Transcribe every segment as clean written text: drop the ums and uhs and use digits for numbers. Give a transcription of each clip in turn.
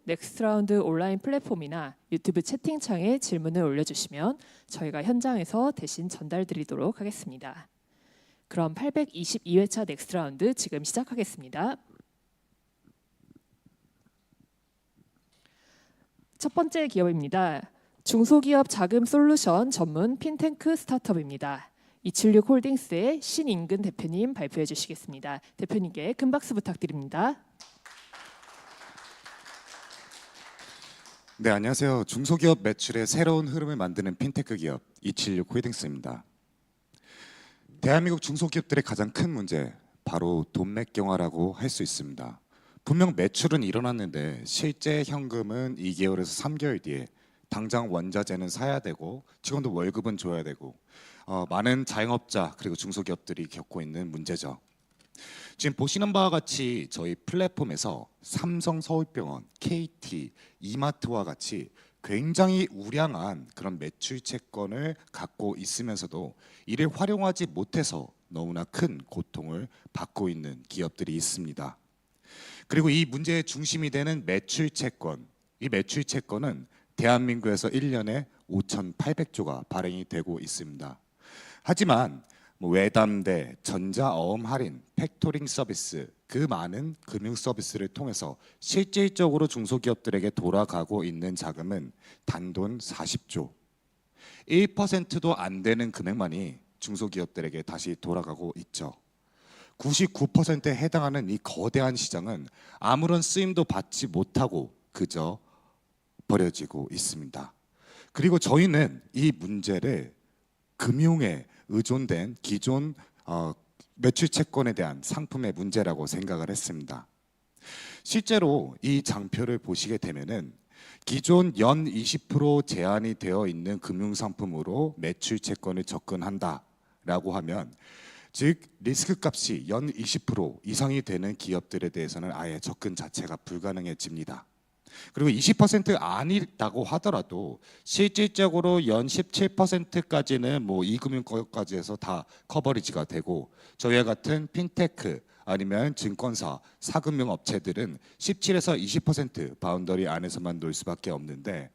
넥스트라운드 온라인 플랫폼이나 유튜브 채팅창에 질문을 올려주시면 저희가 현장에서 대신 전달드리도록 하겠습니다. 그럼 822회차 넥스트라운드 지금 시작하겠습니다. 첫 번째 기업입니다. 중소기업 자금 솔루션 전문 핀테크 스타트업입니다. 276홀딩스의 신인근 대표님 발표해 주시겠습니다. 대표님께 큰 박수 부탁드립니다. 네, 안녕하세요. 중소기업 매출의 새로운 흐름을 만드는 핀테크 기업 276홀딩스입니다. 대한민국 중소기업들의 가장 큰 문제, 바로 돈맥경화라고 할 수 있습니다. 분명 매출은 일어났는데 실제 현금은 2개월에서 3개월 뒤에 당장 원자재는 사야 되고 직원들 월급은 줘야 되고 많은 자영업자 그리고 중소기업들이 겪고 있는 문제죠. 지금 보시는 바와 같이 저희 플랫폼에서 삼성 서울병원, KT, 이마트와 같이 굉장히 우량한 그런 매출 채권을 갖고 있으면서도 이를 활용하지 못해서 너무나 큰 고통을 받고 있는 기업들이 있습니다. 그리고 이 문제의 중심이 되는 매출 채권, 이 매출 채권은 대한민국에서 1년에 5,800조가 발행이 되고 있습니다. 하지만 외담대, 전자어음 할인, 팩토링 서비스, 그 많은 금융 서비스를 통해서 실질적으로 중소기업들에게 돌아가고 있는 자금은 단돈 40조, 1%도 안 되는 금액만이 중소기업들에게 다시 돌아가고 있죠. 99%에 해당하는 이 거대한 시장은 아무런 쓰임도 받지 못하고 그저 버려지고 있습니다. 그리고 저희는 이 문제를 금융에 의존된 기존 매출 채권에 대한 상품의 문제라고 생각을 했습니다. 실제로 이 장표를 보시게 되면은 기존 연 20% 제한이 되어 있는 금융 상품으로 매출 채권을 접근한다라고 하면 즉 리스크 값이 연 20% 이상이 되는 기업들에 대해서는 아예 접근 자체가 불가능해집니다. 그리고 20% 아니다고 하더라도 실질적으로 연 17%까지는 이금융까지 해서 다 커버리지가 되고 저희와 같은 핀테크 아니면 증권사, 사금융 업체들은 17에서 20% 바운더리 안에서만 놀 수밖에 없는데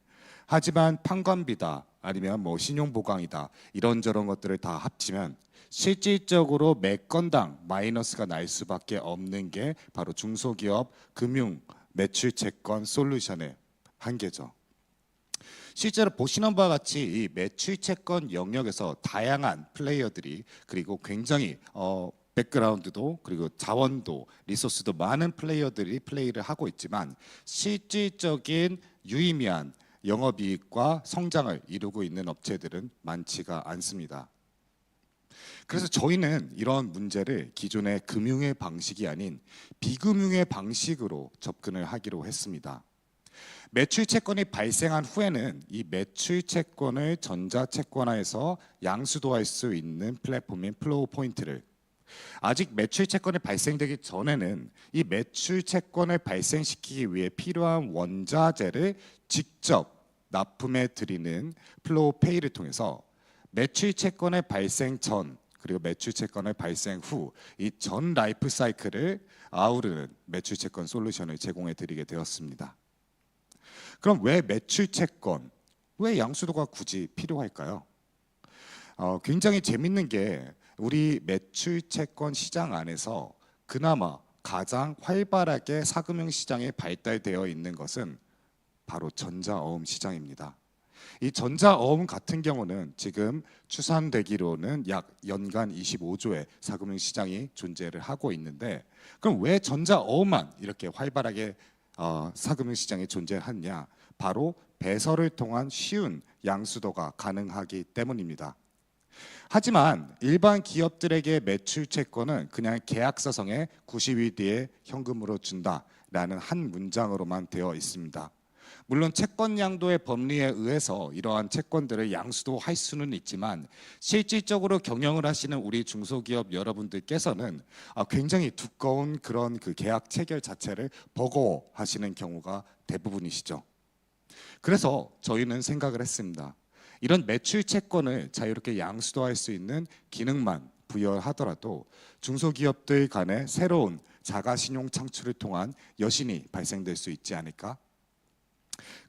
하지만 판관비다 아니면 신용보강이다 이런저런 것들을 다 합치면 실질적으로 매 건당 마이너스가 날 수밖에 없는 게 바로 중소기업 금융 매출 채권 솔루션의 한계죠. 실제로 보시는 바와 같이 이 매출 채권 영역에서 다양한 플레이어들이 그리고 굉장히 백그라운드도 그리고 자원도 리소스도 많은 플레이어들이 플레이를 하고 있지만 실질적인 유의미한 영업이익과 성장을 이루고 있는 업체들은 많지가 않습니다. 그래서 저희는 이런 문제를 기존의 금융의 방식이 아닌 비금융의 방식으로 접근을 하기로 했습니다. 매출 채권이 발생한 후에는 이 매출 채권을 전자채권화해서 양수도할 수 있는 플랫폼인 플로우 포인트를 아직 매출 채권이 발생되기 전에는 이 매출 채권을 발생시키기 위해 필요한 원자재를 직접 납품해 드리는 플로우 페이를 통해서 매출 채권의 발생 전 그리고 매출 채권의 발생 후 이 전 라이프 사이클을 아우르는 매출 채권 솔루션을 제공해 드리게 되었습니다. 그럼 왜 매출 채권, 왜 양수도가 굳이 필요할까요? 굉장히 재밌는 게 우리 매출 채권 시장 안에서 그나마 가장 활발하게 사금융 시장에 발달되어 있는 것은 바로 전자어음 시장입니다. 이 전자어음 같은 경우는 지금 추산되기로는 약 연간 25조의 사금융 시장이 존재를 하고 있는데 그럼 왜 전자어음만 이렇게 활발하게 사금융 시장에 존재하느냐? 바로 배설을 통한 쉬운 양수도가 가능하기 때문입니다. 하지만 일반 기업들에게 매출 채권은 그냥 계약서상에 90일 뒤에 현금으로 준다라는 한 문장으로만 되어 있습니다. 물론 채권 양도의 법리에 의해서 이러한 채권들을 양수도할 수는 있지만 실질적으로 경영을 하시는 우리 중소기업 여러분들께서는 굉장히 두꺼운 그런 그 계약 체결 자체를 버거워하시는 경우가 대부분이시죠. 그래서 저희는 생각을 했습니다. 이런 매출 채권을 자유롭게 양수도할 수 있는 기능만 부여하더라도 중소기업들 간의 새로운 자가신용 창출을 통한 여신이 발생될 수 있지 않을까?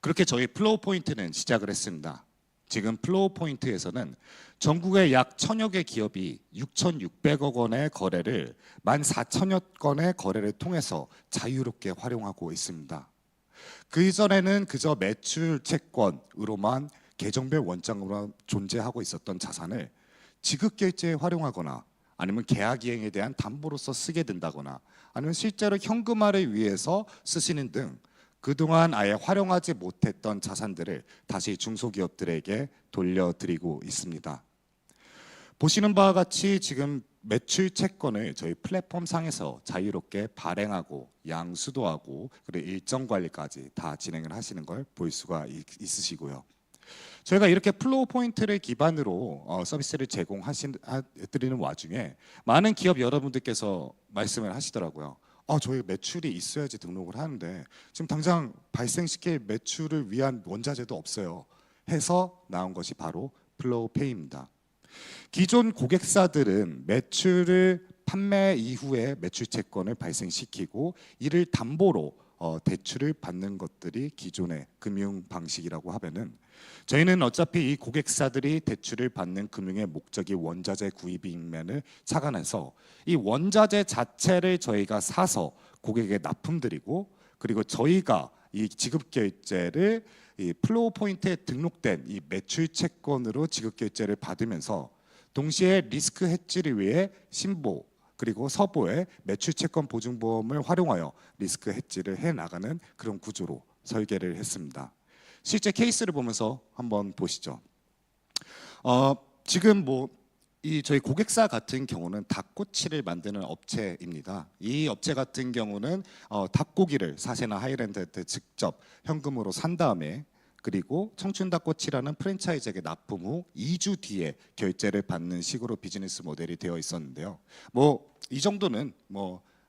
그렇게 저희 플로우 포인트는 시작을 했습니다. 지금 플로우 포인트에서는 전국에 약 1000여 개 기업이 6,600억 원의 거래를 14,000여 건의 거래를 통해서 자유롭게 활용하고 있습니다. 그 이전에는 그저 매출 채권으로만 계정별 원장으로 존재하고 있었던 자산을 지급결제에 활용하거나 아니면 계약 이행에 대한 담보로서 쓰게 된다거나 아니면 실제로 현금화를 위해서 쓰시는 등 그동안 아예 활용하지 못했던 자산들을 다시 중소기업들에게 돌려드리고 있습니다. 보시는 바와 같이 지금 매출 채권을 저희 플랫폼 상에서 자유롭게 발행하고 양수도하고 그리고 일정 관리까지 다 진행을 하시는 걸 볼 수가 있으시고요. 저희가 이렇게 플로우 포인트를 기반으로 서비스를 제공드리는 와중에 많은 기업 여러분들께서 말씀을 하시더라고요. 저희 매출이 있어야지 등록을 하는데 지금 당장 발생시킬 매출을 위한 원자재도 없어요. 해서 나온 것이 바로 플로우페이입니다. 기존 고객사들은 매출을 판매 이후에 매출 채권을 발생시키고 이를 담보로 대출을 받는 것들이 기존의 금융 방식이라고 하면은 저희는 어차피 이 고객사들이 대출을 받는 금융의 목적이 원자재 구입임을 착안해서 이 원자재 자체를 저희가 사서 고객에게 납품드리고 그리고 저희가 이 지급 결제를 이 플로우 포인트에 등록된 이 매출 채권으로 지급 결제를 받으면서 동시에 리스크 해지를 위해 신보 그리고 서보의 매출 채권 보증보험을 활용하여 리스크 해지를 해 나가는 그런 구조로 설계를 했습니다. 실제 케이스를 보면서 한번 보시죠. 지금 이 저희 고객사 같은 경우는 닭꼬치를 만드는 업체입니다. 이 업체 같은 경우는 닭고기를 사세나 하이랜드한테 직접 현금으로 산 다음에 그리고 청춘닭꼬치라는 프랜차이즈에게 납품 후 2주 뒤에 결제를 받는 식으로 비즈니스 모델이 되어 있었는데요. 이 정도는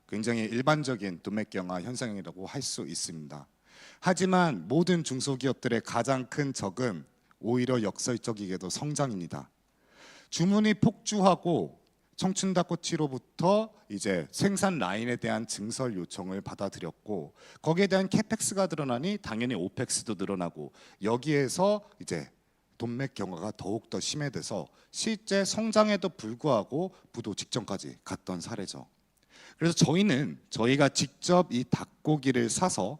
굉장히 일반적인 돈맥경화 현상이라고 할 수 있습니다. 하지만 모든 중소기업들의 가장 큰 적은 오히려 역설적이게도 성장입니다. 주문이 폭주하고 청춘닭꼬치로부터 이제 생산 라인에 대한 증설 요청을 받아들였고 거기에 대한 캐펙스가 늘어나니 당연히 오펙스도 늘어나고 여기에서 이제 돈맥 경화가 더욱 더 심해져서 실제 성장에도 불구하고 부도 직전까지 갔던 사례죠. 그래서 저희가 직접 이 닭고기를 사서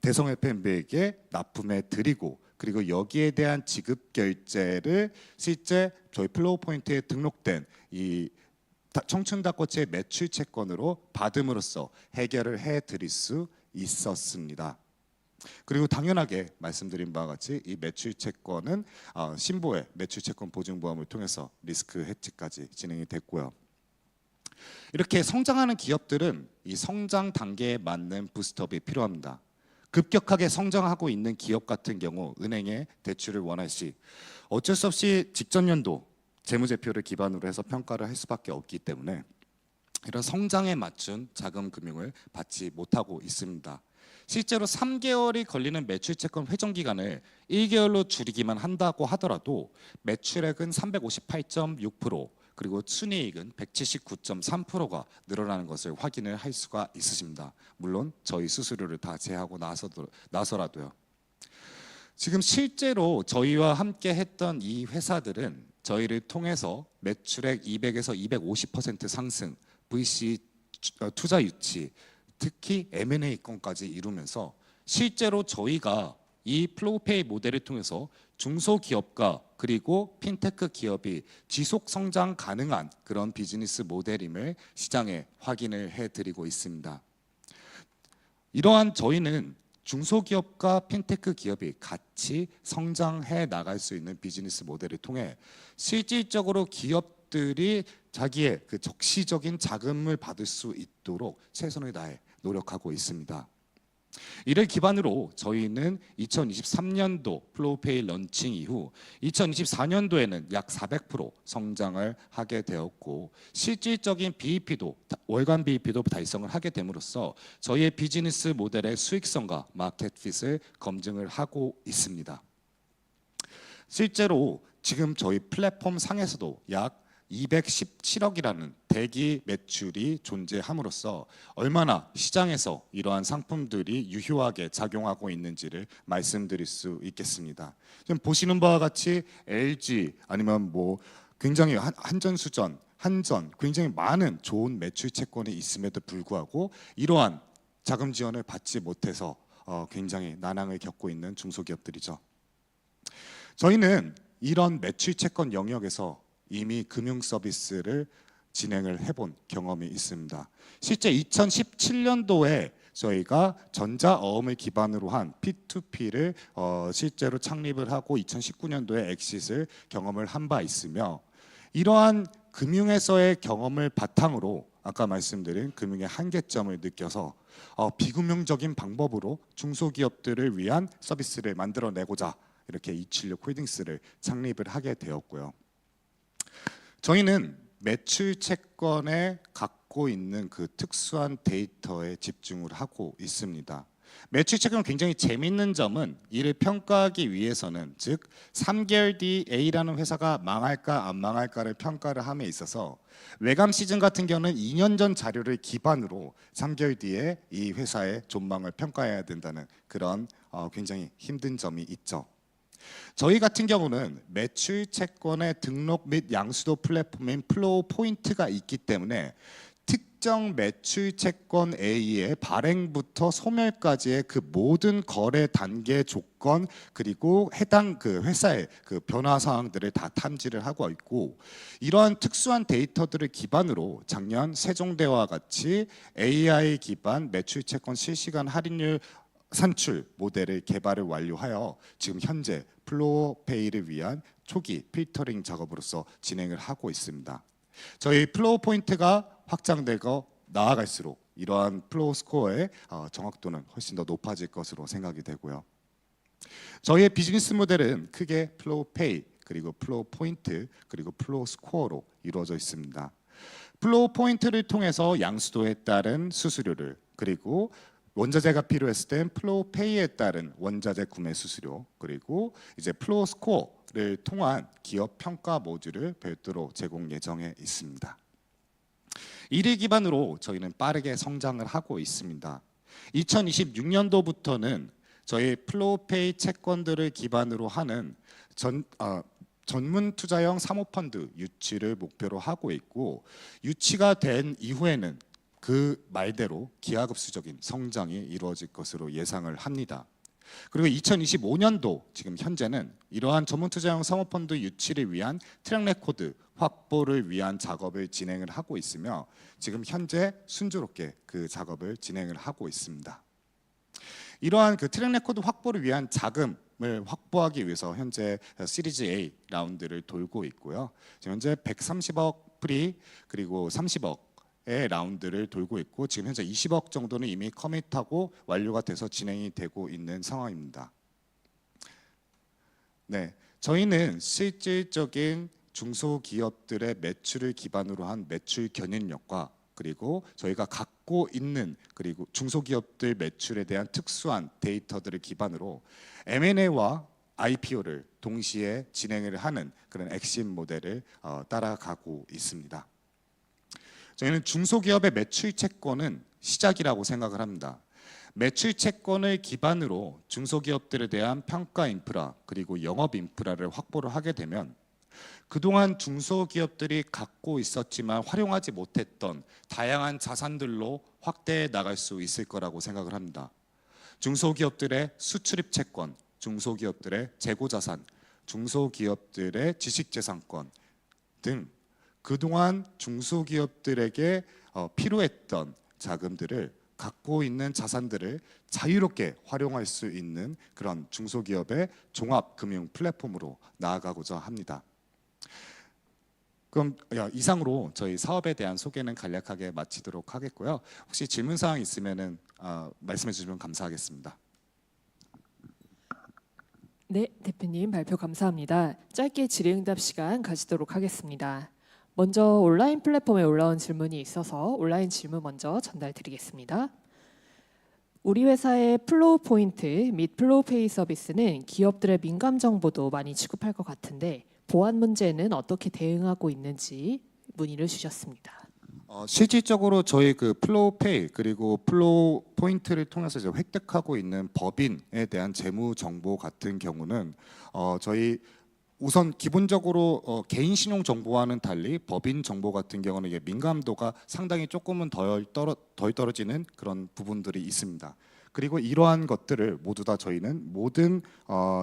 대성 FMB에게 납품해 드리고 그리고 여기에 대한 지급 결제를 실제 저희 플로우 포인트에 등록된 이 청춘닭꼬치의 매출 채권으로 받음으로써 해결을 해 드릴 수 있었습니다. 그리고 당연하게 말씀드린 바와 같이 이 매출 채권은 신보의 매출 채권 보증보험을 통해서 리스크 해지까지 진행이 됐고요. 이렇게 성장하는 기업들은 이 성장 단계에 맞는 부스트업이 필요합니다. 급격하게 성장하고 있는 기업 같은 경우 은행에 대출을 원할 시 어쩔 수 없이 직전 연도 재무제표를 기반으로 해서 평가를 할 수밖에 없기 때문에 이런 성장에 맞춘 자금 금융을 받지 못하고 있습니다. 실제로 3개월이 걸리는 매출채권 회전 기간을 1개월로 줄이기만 한다고 하더라도 매출액은 358.6% 그리고 순이익은 179.3%가 늘어나는 것을 확인을 할 수가 있으십니다. 물론 저희 수수료를 다 제하고 나서라도요. 지금 실제로 저희와 함께 했던 이 회사들은 저희를 통해서 매출액 200에서 250% 상승, VC 투자 유치, 특히 M&A 건까지 이루면서 실제로 저희가 이 플로우페이 모델을 통해서 중소기업과 그리고 핀테크 기업이 지속 성장 가능한 그런 비즈니스 모델임을 시장에 확인을 해드리고 있습니다. 이러한 저희는 중소기업과 핀테크 기업이 같이 성장해 나갈 수 있는 비즈니스 모델을 통해 실질적으로 기업들이 자기의 그 적시적인 자금을 받을 수 있도록 최선을 다해 노력하고 있습니다. 이를 기반으로 저희는 2023년도 플로우페이 런칭 이후 2024년도에는 약 400% 성장을 하게 되었고 실질적인 BEP도 월간 BEP도 달성을 하게 됨으로써 저희의 비즈니스 모델의 수익성과 마켓핏을 검증을 하고 있습니다. 실제로 지금 저희 플랫폼 상에서도 약 217억이라는 대기 매출이 존재함으로써 얼마나 시장에서 이러한 상품들이 유효하게 작용하고 있는지를 말씀드릴 수 있겠습니다. 지금 보시는 바와 같이 LG 아니면 뭐 굉장히 한전수전, 한전 굉장히 많은 좋은 매출 채권이 있음에도 불구하고 이러한 자금 지원을 받지 못해서 굉장히 난항을 겪고 있는 중소기업들이죠. 저희는 이런 매출 채권 영역에서 이미 금융 서비스를 진행을 해본 경험이 있습니다. 실제 2017년도에 저희가 전자어음을 기반으로 한 P2P를 실제로 창립을 하고 2019년도에 엑싯을 경험을 한 바 있으며 이러한 금융에서의 경험을 바탕으로 아까 말씀드린 금융의 한계점을 느껴서 비금융적인 방법으로 중소기업들을 위한 서비스를 만들어내고자 이렇게 276 홀딩스를 창립을 하게 되었고요. 저희는 매출 채권에 갖고 있는 그 특수한 데이터에 집중을 하고 있습니다. 매출 채권은 굉장히 재미있는 점은 이를 평가하기 위해서는 즉 3개월 뒤 A라는 회사가 망할까 안 망할까를 평가를 함에 있어서 외감 시즌 같은 경우는 2년 전 자료를 기반으로 3개월 뒤에 이 회사의 전망을 평가해야 된다는 그런 굉장히 힘든 점이 있죠. 저희 같은 경우는 매출 채권의 등록 및 양수도 플랫폼인 플로우 포인트가 있기 때문에 특정 매출 채권 A의 발행부터 소멸까지의 그 모든 거래 단계 조건 그리고 해당 그 회사의 그 변화 사항들을 다 탐지를 하고 있고 이러한 특수한 데이터들을 기반으로 작년 세종대와 같이 AI 기반 매출 채권 실시간 할인율 산출 모델을 개발을 완료하여 지금 현재 플로우페이를 위한 초기 필터링 작업으로서 진행을 하고 있습니다. 저희 플로우 포인트가 확장되고 나아갈수록 이러한 플로우 스코어의 정확도는 훨씬 더 높아질 것으로 생각이 되고요. 저희의 비즈니스 모델은 크게 플로우 페이 그리고 플로우 포인트 그리고 플로우 스코어로 이루어져 있습니다. 플로우 포인트를 통해서 양수도에 따른 수수료를 그리고 원자재가 필요했을 땐 플로우 페이에 따른 원자재 구매 수수료 그리고 이제 플로우 스코어를 통한 기업 평가 모듈을 별도로 제공 예정에 있습니다. 이를 기반으로 저희는 빠르게 성장을 하고 있습니다. 2026년도부터는 저희 플로우페이 채권들을 기반으로 하는 전문 투자형 사모펀드 유치를 목표로 하고 있고 유치가 된 이후에는 그 말대로 기하급수적인 성장이 이루어질 것으로 예상을 합니다. 그리고 2025년도 지금 현재는 이러한 전문 투자형 사모펀드 유치를 위한 트랙 레코드 확보를 위한 작업을 진행을 하고 있으며 지금 현재 순조롭게 그 작업을 진행을 하고 있습니다. 이러한 그 트랙 레코드 확보를 위한 자금을 확보하기 위해서 현재 시리즈 A 라운드를 돌고 있고요. 지금 현재 130억 프리 그리고 30억의 라운드를 돌고 있고 지금 현재 20억 정도는 이미 커밋하고 완료가 돼서 진행이 되고 있는 상황입니다. 네, 저희는 실질적인 중소기업들의 매출을 기반으로 한 매출 견인력과 그리고 저희가 갖고 있는 그리고 중소기업들 매출에 대한 특수한 데이터들을 기반으로 M&A와 IPO를 동시에 진행을 하는 그런 엑심 모델을 따라가고 있습니다. 저희는 중소기업의 매출 채권은 시작이라고 생각을 합니다. 매출 채권을 기반으로 중소기업들에 대한 평가 인프라 그리고 영업 인프라를 확보를 하게 되면 그동안 중소기업들이 갖고 있었지만 활용하지 못했던 다양한 자산들로 확대해 나갈 수 있을 거라고 생각을 합니다. 중소기업들의 수출입 채권, 중소기업들의 재고자산, 중소기업들의 지식재산권 등 그동안 중소기업들에게 필요했던 자금들을 갖고 있는 자산들을 자유롭게 활용할 수 있는 그런 중소기업의 종합금융 플랫폼으로 나아가고자 합니다. 그럼 이상으로 저희 사업에 대한 소개는 간략하게 마치도록 하겠고요. 혹시 질문 사항 있으면은 말씀해 주시면 감사하겠습니다. 네, 대표님 발표 감사합니다. 짧게 질의응답 시간 가지도록 하겠습니다. 먼저 온라인 플랫폼에 올라온 질문이 있어서 온라인 질문 먼저 전달드리겠습니다. 우리 회사의 플로우 포인트 및 플로우 페이 서비스는 기업들의 민감 정보도 많이 취급할 것 같은데 보안 문제는 어떻게 대응하고 있는지 문의를 주셨습니다. 실질적으로 저희 그 플로우페이 그리고 플로우 포인트를 통해서 이제 획득하고 있는 법인에 대한 재무 정보 같은 경우는 저희 우선 기본적으로 개인 신용 정보와는 달리 법인 정보 같은 경우는 이게 민감도가 상당히 조금은 덜 떨어지는 그런 부분들이 있습니다. 그리고 이러한 것들을 모두 다 저희는 모든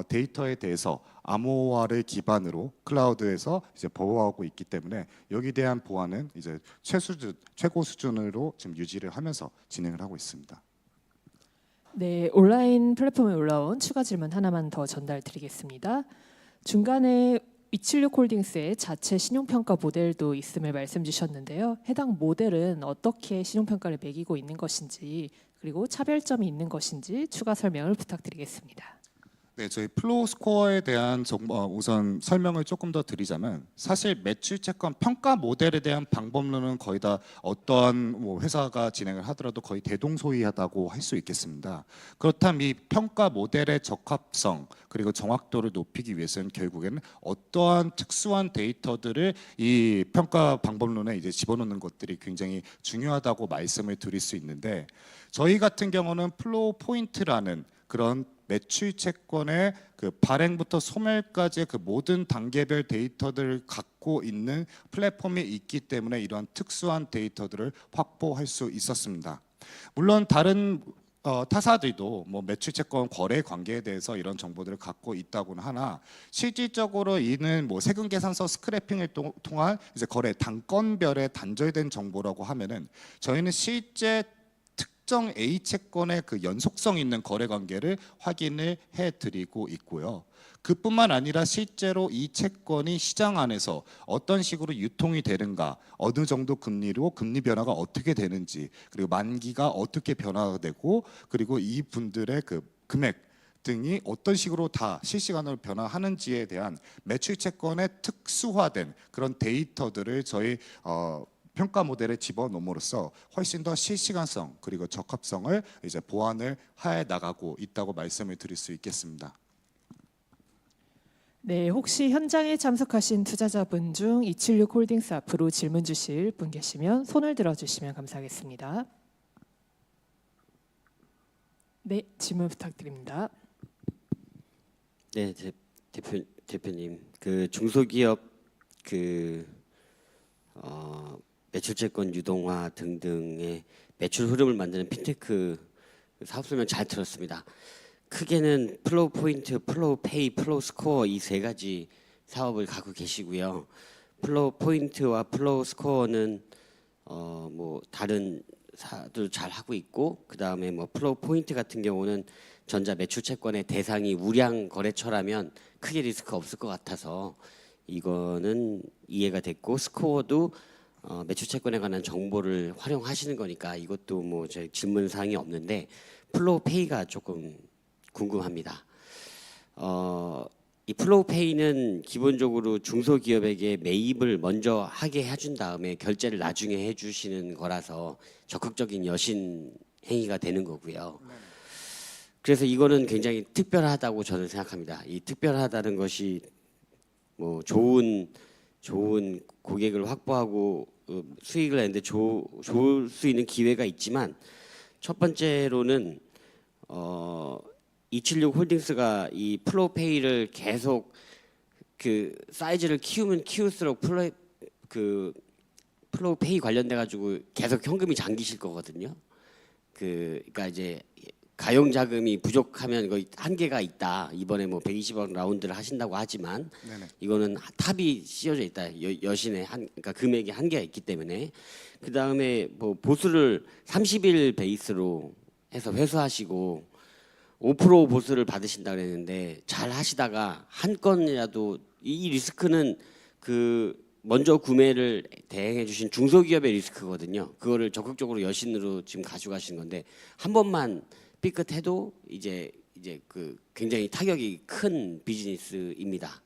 데이터에 대해서 암호화를 기반으로 클라우드에서 이제 보호하고 있기 때문에 여기에 대한 보안은 이제 최고 수준으로 지금 유지를 하면서 진행을 하고 있습니다. 네, 온라인 플랫폼에 올라온 추가 질문 하나만 더 전달드리겠습니다. 중간에 276홀딩스의 자체 신용평가 모델도 있음을 말씀 주셨는데요. 해당 모델은 어떻게 신용평가를 매기고 있는 것인지 그리고 차별점이 있는 것인지 추가 설명을 부탁드리겠습니다. 네, 저희 플로우 스코어에 대한 우선 설명을 조금 더 드리자면 사실 매출 채권 평가 모델에 대한 방법론은 거의 다 어떠한 회사가 진행을 하더라도 거의 대동소이하다고 할 수 있겠습니다. 그렇다면 이 평가 모델의 적합성 그리고 정확도를 높이기 위해서는 결국에는 어떠한 특수한 데이터들을 이 평가 방법론에 이제 집어넣는 것들이 굉장히 중요하다고 말씀을 드릴 수 있는데 저희 같은 경우는 플로우 포인트라는 그런 매출 채권의 그 발행부터 소멸까지의 그 모든 단계별 데이터들을 갖고 있는 플랫폼이 있기 때문에 이러한 특수한 데이터들을 확보할 수 있었습니다. 물론 다른 타사들도 뭐 매출 채권 거래 관계에 대해서 이런 정보들을 갖고 있다고는 하나 실질적으로 이는 뭐 세금 계산서 스크래핑을 통한 이제 거래 단건별에 단절된 정보라고 하면은 저희는 실제 특정 A 채권의 그 연속성 있는 거래 관계를 확인을 해드리고 있고요. 그뿐만 아니라 실제로 이 채권이 시장 안에서 어떤 식으로 유통이 되는가, 어느 정도 금리로 금리 변화가 어떻게 되는지, 그리고 만기가 어떻게 변화가 되고, 그리고 이 분들의 그 금액 등이 어떤 식으로 다 실시간으로 변화하는지에 대한 매출 채권의 특수화된 그런 데이터들을 저희 평가 모델에 집어넣음으로써 훨씬 더 실시간성 그리고 적합성을 이제 보완을 해 나가고 있다고 말씀을 드릴 수 있겠습니다. 네, 혹시 현장에 참석하신 투자자분 중 276홀딩스 앞으로 질문 주실 분 계시면 손을 들어주시면 감사하겠습니다. 네, 질문 부탁드립니다. 네, 대표님, 그 중소기업 매출채권 유동화 등등의 매출 흐름을 만드는 핀테크 사업 설명 잘 들었습니다. 크게는 플로우 포인트, 플로우 페이, 플로우 스코어 이 세 가지 사업을 갖고 계시고요. 플로우 포인트와 플로우 스코어는 뭐 다른 사도 잘 하고 있고, 그 다음에 뭐 플로우 포인트 같은 경우는 전자 매출 채권의 대상이 우량 거래처라면 크게 리스크 없을 것 같아서 이거는 이해가 됐고, 스코어도 매출 채권에 관한 정보를 활용하시는 거니까 이것도 뭐 제 질문 사항이 없는데 플로우 페이가 조금 궁금합니다. 이 플로우 페이는 기본적으로 중소기업에게 매입을 먼저 하게 해준 다음에 결제를 나중에 해주시는 거라서 적극적인 여신 행위가 되는 거고요. 그래서 이거는 굉장히 특별하다고 저는 생각합니다. 이 특별하다는 것이 뭐 좋은 고객을 확보하고 수익을 내는데 좋을 수 있는 기회가 있지만, 첫 번째로는 276 홀딩스가 이 플로우페이를 계속 그 사이즈를 키우면 키울수록 플로우페이 관련돼 가지고 계속 현금이 잠기실 거거든요. 그러니까 이제 가용 자금이 부족하면 거의 한계가 있다. 이번에 뭐 120억 라운드를 하신다고 하지만 네네. 이거는 탑이 씌워져 있다. 여신의 그러니까 금액이 한계가 있기 때문에. 그 다음에 뭐 보수를 30일 베이스로 해서 회수하시고 5% 보수를 받으신다 그랬는데 잘 하시다가 한 건이라도 이 리스크는 그 먼저 구매를 대행해 주신 중소기업의 리스크거든요. 그거를 적극적으로 여신으로 지금 가져가신 건데 한 번만 삐끗해도 이제 그 굉장히 타격이 큰 비즈니스입니다.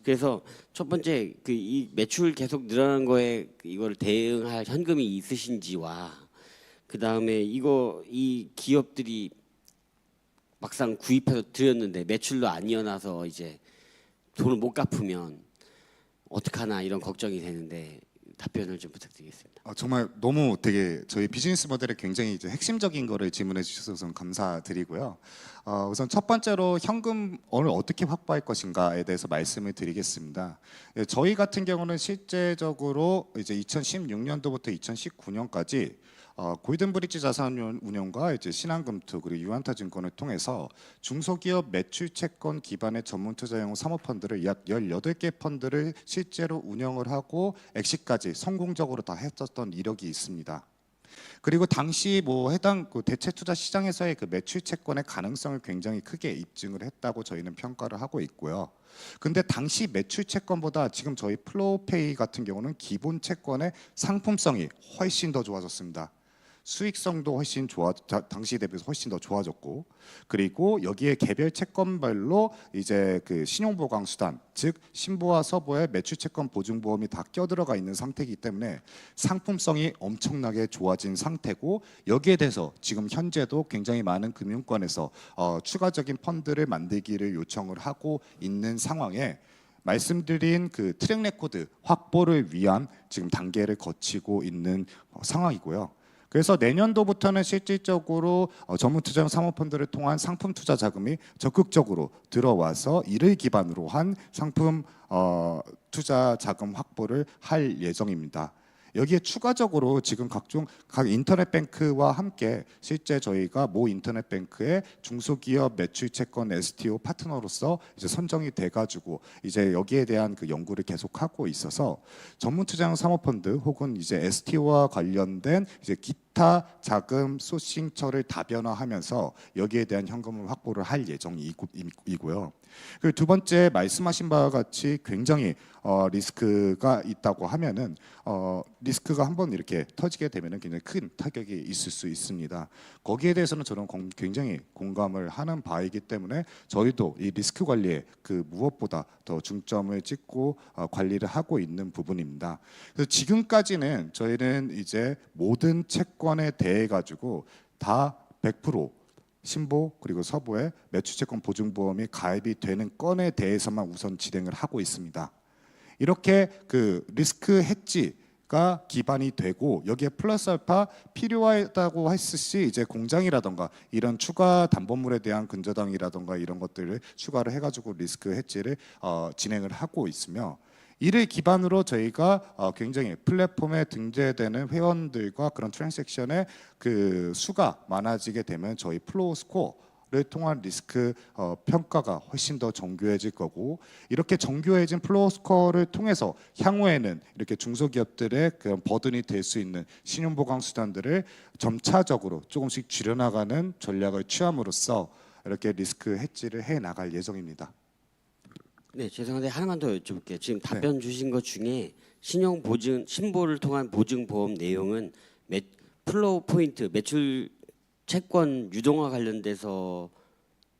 그래서 첫 번째 그 이 매출 계속 늘어나는 거에 이걸 대응할 현금이 있으신지와, 그 다음에 이 기업들이 막상 구입해서 드렸는데 매출도 안 이어나서 이제 돈을 못 갚으면 어떡하나 이런 걱정이 되는데 답변을 좀 부탁드리겠습니다. 정말 너무 되게 저희 비즈니스 모델에 굉장히 이제 핵심적인 거를 질문해 주셔서 우선 감사드리고요. 우선 첫 번째로 현금을 어떻게 확보할 것인가에 대해서 말씀을 드리겠습니다. 저희 같은 경우는 실제적으로 이제 2016년도부터 2019년까지 골든브릿지 자산운용과 이제 신한금투 그리고 유한타증권을 통해서 중소기업 매출 채권 기반의 전문투자형 사모펀드를 약 18개 펀드를 실제로 운영을 하고 엑시까지 성공적으로 다 했었던 이력이 있습니다. 그리고 당시 뭐 해당 그 대체 투자 시장에서의 그 매출 채권의 가능성을 굉장히 크게 입증을 했다고 저희는 평가를 하고 있고요. 근데 당시 매출 채권보다 지금 저희 플로우페이 같은 경우는 기본 채권의 상품성이 훨씬 더 좋아졌습니다. 수익성도 훨씬 당시 대비해서 훨씬 더 좋아졌고, 그리고 여기에 개별 채권별로 이제 그 신용보강 수단, 즉 신보와 서보의 매출 채권 보증보험이 다 껴들어가 있는 상태이기 때문에 상품성이 엄청나게 좋아진 상태고, 여기에 대해서 지금 현재도 굉장히 많은 금융권에서 추가적인 펀드를 만들기를 요청을 하고 있는 상황에 말씀드린 그 트랙 레코드 확보를 위한 지금 단계를 거치고 있는 상황이고요. 그래서 내년도부터는 실질적으로 전문투자형 사모펀드를 통한 상품 투자 자금이 적극적으로 들어와서 이를 기반으로 한 상품 투자 자금 확보를 할 예정입니다. 여기에 추가적으로 지금 각 인터넷 뱅크와 함께 실제 저희가 모 인터넷 뱅크의 중소기업 매출 채권 STO 파트너로서 이제 선정이 돼가지고 이제 여기에 대한 그 연구를 계속하고 있어서 전문투자형 사모펀드 혹은 이제 STO와 관련된 이제 기타 자금 소싱처를 다변화하면서 여기에 대한 현금을 확보를 할 예정이고요. 그리고 두 번째 말씀하신 바와 같이 굉장히 리스크가 있다고 하면은 리스크가 한번 이렇게 터지게 되면은 굉장히 큰 타격이 있을 수 있습니다. 거기에 대해서는 저는 굉장히 공감을 하는 바이기 때문에 저희도 이 리스크 관리에 그 무엇보다 더 중점을 찍고 관리를 하고 있는 부분입니다. 그래서 지금까지는 저희는 이제 모든 채권에 대해 가지고 다 100% 신보 그리고 서보의 매출채권 보증보험이 가입이 되는 건에 대해서만 우선 진행을 하고 있습니다. 이렇게 그 리스크 해지가 기반이 되고 여기에 플러스 알파 필요하다고 했을 시 이제 공장이라던가 이런 추가 담보물에 대한 근저당이라던가 이런 것들을 추가를 해가지고 리스크 해지를 진행을 하고 있으며, 이를 기반으로 저희가 굉장히 플랫폼에 등재되는 회원들과 그런 트랜잭션의 그 수가 많아지게 되면 저희 플로우 스코어를 통한 리스크 평가가 훨씬 더 정교해질 거고, 이렇게 정교해진 플로우 스코어를 통해서 향후에는 이렇게 중소기업들의 그런 버든이 될 수 있는 신용보강 수단들을 점차적으로 조금씩 줄여나가는 전략을 취함으로써 이렇게 리스크 해지를 해 나갈 예정입니다. 네, 죄송한데 하나만 더 여쭤볼게요. 지금 답변 주신 것 중에 신용 보증 신보를 통한 보증 보험 내용은 플로우 포인트 매출 채권 유동화 관련돼서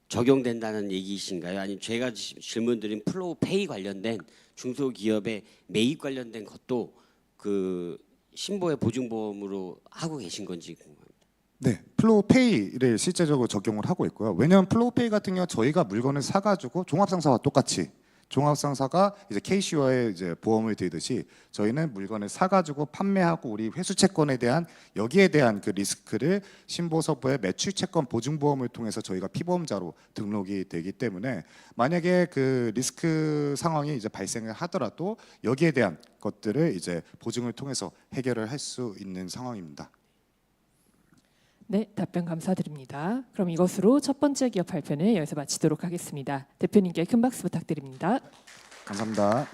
적용된다는 얘기이신가요? 아니면 제가 질문드린 플로우 페이 관련된 중소기업의 매입 관련된 것도 그 신보의 보증 보험으로 하고 계신 건지 궁금합니다. 네, 플로우페이를 실제적으로 적용을 하고 있고요. 왜냐하면 플로우페이 같은 경우 저희가 물건을 사가지고 종합상사와 똑같이 종합상사가 이제 KC와의 이제 보험을 들듯이 저희는 물건을 사가지고 판매하고 우리 회수채권에 대한 여기에 대한 그 리스크를 신보서부의 매출채권 보증보험을 통해서 저희가 피보험자로 등록이 되기 때문에 만약에 그 리스크 상황이 이제 발생을 하더라도 여기에 대한 것들을 이제 보증을 통해서 해결을 할 수 있는 상황입니다. 네, 답변 감사드립니다. 그럼 이것으로 첫 번째 기업 발표는 여기서 마치도록 하겠습니다. 대표님께 큰 박수 부탁드립니다. 감사합니다.